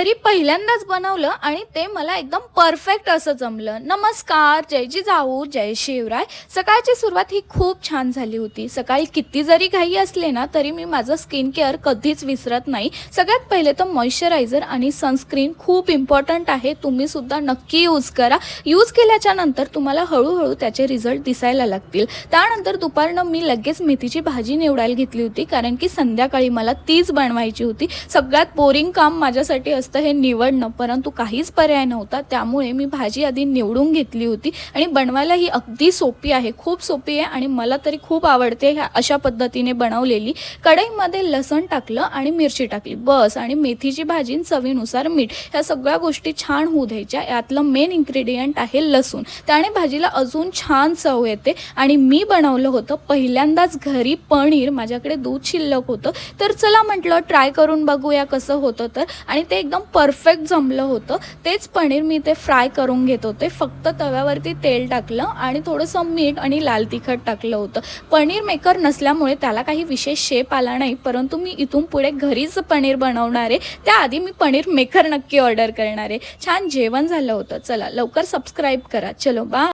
घरी पहिल्यांदाच बनवलं आणि ते मला एकदम परफेक्ट असं जमलं. नमस्कार, जय जिजाऊ, जय शिवराय. सकाळची सुरुवात ही खूप छान झाली होती. सकाळी किती जरी घाई असले ना, तरी मी माझं स्किन केअर कधीच विसरत नाही. सगळ्यात पहिले तर मॉइश्चरायझर आणि सनस्क्रीन खूप इम्पॉर्टंट आहे. तुम्ही सुद्धा नक्की यूज करा. यूज केल्याच्या नंतर तुम्हाला हळूहळू त्याचे रिझल्ट दिसायला लागतील. त्यानंतर दुपारनं मी लगेच मेथीची भाजी निवडायला घेतली होती, कारण की संध्याकाळी मला तीच बनवायची होती. सगळ्यात बोरिंग काम माझ्यासाठी असतं हे निवडणं, परंतु काहीच पर्याय नव्हता. त्यामुळे मी भाजी आधी निवडून घेतली होती आणि बनवायला ही अगदी सोपी आहे, खूप सोपी आहे आणि मला तरी खूप आवडते ह्या अशा पद्धतीने बनवलेली. कढईमध्ये लसण टाकलं आणि मिरची टाकली बस, आणि मेथीची भाजी चवीनुसार मीठ, ह्या सगळ्या गोष्टी छान होऊ द्यायच्या. यातलं मेन इन्ग्रेडियंट आहे लसूण. त्याने भाजीला अजून छान चव येते. आणि मी बनवलं होतं पहिल्यांदाच घरी पनीर. माझ्याकडे दूध शिल्लक होतं, तर चला म्हटलं ट्राय करून बघूया कसं होतं तर. आणि ते एकदम परफेक्ट जमलं होतं. तेच पनीर मी ते फ्राय करून घेत होते. फक्त तव्यावरती तेल टाकलं आणि थोडंसं मीठ आणि लाल तिखट टाकलं होतं. पनीर मेकर नसल्यामुळे त्याला काही विशेष शेप आला नाही, परंतु मी इथून पुढे घरीच पनीर बनवणार आहे. त्याआधी मी पनीर मेकर नक्की ऑर्डर करणार आहे. छान जेवण झालं होतं. चला लवकर सबस्क्राईब करा. चलो बाय.